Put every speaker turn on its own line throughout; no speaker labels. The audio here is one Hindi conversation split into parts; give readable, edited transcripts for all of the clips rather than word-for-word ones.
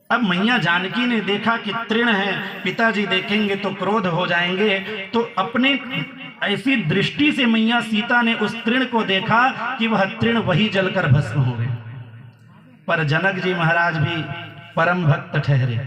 अब मैया जानकी ने देखा कि तृण है, पिताजी देखेंगे तो क्रोध हो जाएंगे, तो अपने ऐसी दृष्टि से मैया सीता ने उस तृण को देखा कि वह तृण वही जलकर भस्म हो गए। पर जनक जी महाराज भी परम भक्त ठहरे।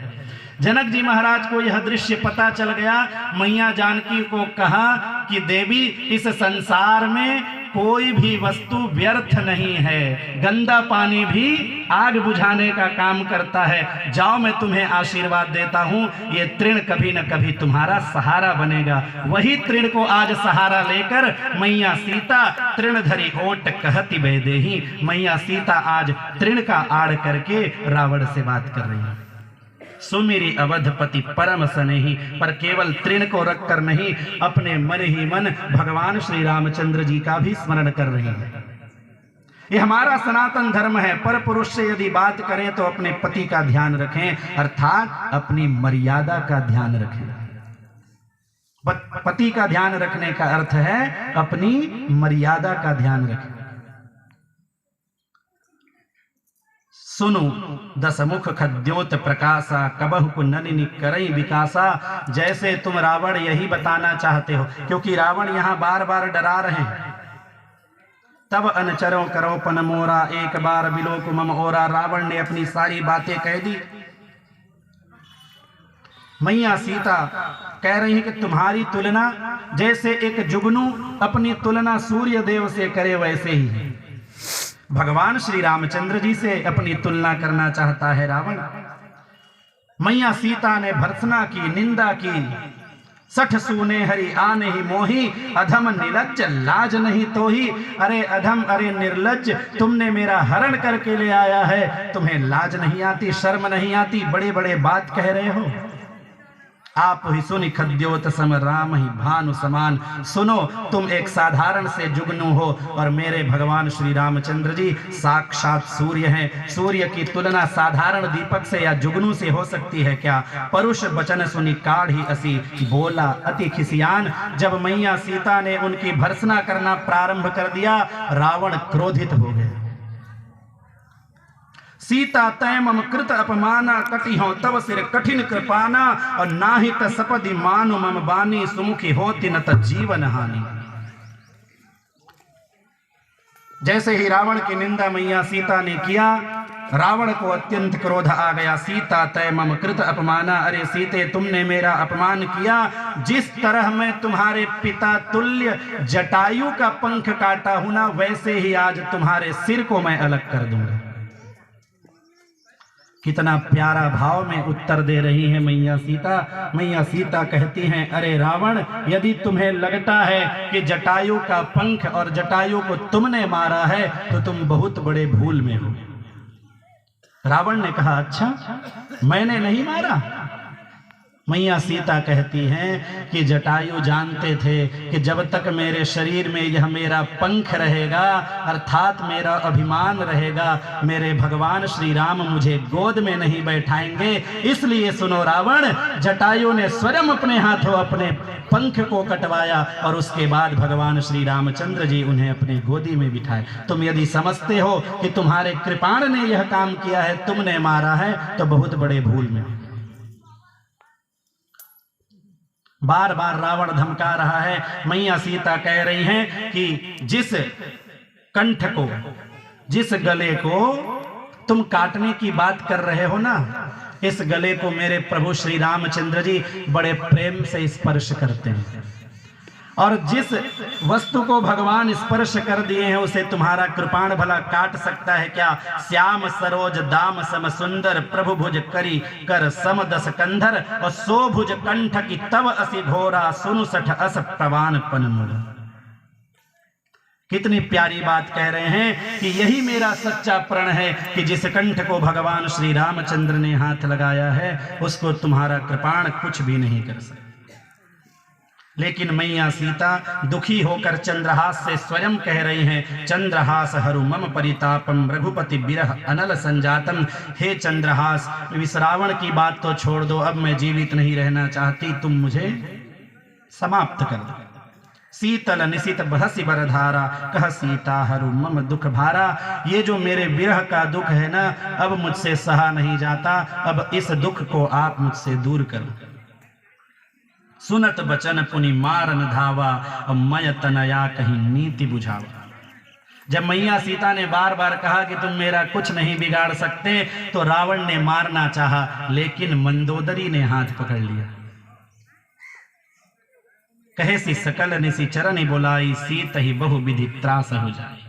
जनक जी महाराज को यह दृश्य पता चल गया। मैया जानकी को कहा कि देवी, इस संसार में कोई भी वस्तु व्यर्थ नहीं है, गंदा पानी भी आग बुझाने का काम करता है। जाओ, मैं तुम्हें आशीर्वाद देता हूँ, ये तृण कभी न कभी तुम्हारा सहारा बनेगा। वही तृण को आज सहारा लेकर मैया सीता तृण धरी ओट कहती बैदेही, मैया सीता आज तृण का आड़ करके रावण से बात कर रही है। सुमेरी अवधपति परम स्नेही, पर केवल तृण को रखकर नहीं, अपने मन ही मन भगवान श्री रामचंद्र जी का भी स्मरण कर रही है। ये हमारा सनातन धर्म है। पर पुरुष से यदि बात करें तो अपने पति का ध्यान रखें, अर्थात अपनी मर्यादा का ध्यान रखें। पति का ध्यान रखने का अर्थ है अपनी मर्यादा का ध्यान रखें। सुनो दसमुख खद्योत प्रकाशा, कबहु कुंडलिनी करई विकासा। जैसे तुम रावण यही बताना चाहते हो, क्योंकि रावण यहां बार बार डरा रहे हैं। तब अनचरो करो पन मोरा, एक बार बिलोक मम ओरा। रावण ने अपनी सारी बातें कह दी। मैया सीता कह रही है कि तुम्हारी तुलना जैसे एक जुगनू अपनी तुलना सूर्य देव से करे वैसे ही है। भगवान श्री रामचंद्र जी से अपनी तुलना करना चाहता है रावण। मैया सीता ने भर्त्सना की, निंदा की। सठ सूने हरि आने ही मोही, अधम निर्लज्ज लाज नहीं तो ही। अरे अधम, अरे निर्लज्ज, तुमने मेरा हरण करके ले आया है, तुम्हें लाज नहीं आती, शर्म नहीं आती, बड़े बड़े बात कह रहे हो। आप ही सुनि खद्योत सम राम ही भानु समान। सुनो, तुम एक साधारण से जुगनू हो और मेरे भगवान श्री रामचंद्र जी साक्षात सूर्य हैं। सूर्य की तुलना साधारण दीपक से या जुगनू से हो सकती है क्या? परुष वचन सुनि काढ़ी असी, बोला अति खिसियान। जब मैया सीता ने उनकी भर्त्सना करना प्रारंभ कर दिया, रावण क्रोधित हो गए। सीता तय मम कृत अपमाना, कटी हो तब सिर कठिन कृपाना। और नाहित सपदि मानु मम बानी, सुमुखी होती न त जीवन हानि। जैसे ही रावण की निंदा मैया सीता ने किया, रावण को अत्यंत क्रोध आ गया। सीता तय मम कृत अपमाना, अरे सीते, तुमने मेरा अपमान किया। जिस तरह मैं तुम्हारे पिता तुल्य जटायु का पंख काटा हूं ना, वैसे ही आज तुम्हारे सिर को मैं अलग कर दूंगा। कितना प्यारा भाव में उत्तर दे रही है मैया सीता। मैया सीता कहती हैं, अरे रावण, यदि तुम्हें लगता है कि जटायु का पंख और जटायु को तुमने मारा है तो तुम बहुत बड़े भूल में हो। रावण ने कहा, अच्छा, मैंने नहीं मारा? मैया सीता कहती हैं कि जटायु जानते थे कि जब तक मेरे शरीर में यह मेरा पंख रहेगा, अर्थात मेरा अभिमान रहेगा, मेरे भगवान श्री राम मुझे गोद में नहीं बैठाएंगे। इसलिए सुनो रावण, जटायु ने स्वयं अपने हाथों अपने पंख को कटवाया और उसके बाद भगवान श्री रामचंद्र जी उन्हें अपने गोदी में बिठाए। तुम यदि समझते हो कि तुम्हारे कृपाण ने यह काम किया है, तुमने मारा है, तो बहुत बड़े भूल में। बार बार रावण धमका रहा है। मैया सीता कह रही हैं कि जिस कंठ को, जिस गले को तुम काटने की बात कर रहे हो ना, इस गले को मेरे प्रभु श्री रामचंद्र जी बड़े प्रेम से स्पर्श करते हैं। और जिस वस्तु को भगवान स्पर्श कर दिए हैं उसे तुम्हारा कृपाण भला काट सकता है क्या? श्याम सरोज दाम सम सुंदर, प्रभु भुज करी कर सम दस कंधर। और सो भुज कंठ की तव असी घोरा, सुनु सठ अस प्रवान पन मुर। कितनी प्यारी बात कह रहे हैं कि यही मेरा सच्चा प्रण है कि जिस कंठ को भगवान श्री रामचंद्र ने हाथ लगाया है उसको तुम्हारा कृपाण कुछ भी नहीं कर सकता। लेकिन मैया सीता दुखी होकर चंद्रहास से स्वयं कह रही हैं, चंद्रहास हरु मम परितापम, रघुपति बिरह अनल संजातम। हे चंद्रहास, इस रावण की बात तो छोड़ दो, अब मैं जीवित नहीं रहना चाहती, तुम मुझे समाप्त कर दो। शीतल निशित बहसी बरधारा, कह सीता हरू मम दुख भारा। ये जो मेरे विरह का दुख है ना, अब मुझसे सहा नहीं जाता, अब इस दुख को आप मुझसे दूर करो। सुनत बचन पुनि मारन धावा, अब मय तनया कहीं नीति बुझावा। जब मैया सीता ने बार बार कहा कि तुम मेरा कुछ नहीं बिगाड़ सकते, तो रावण ने मारना चाहा, लेकिन मंदोदरी ने हाथ पकड़ लिया। कहे सी सकल निसी चरनि बुलाई, सीत ही बहु विधि त्रास हो जाए।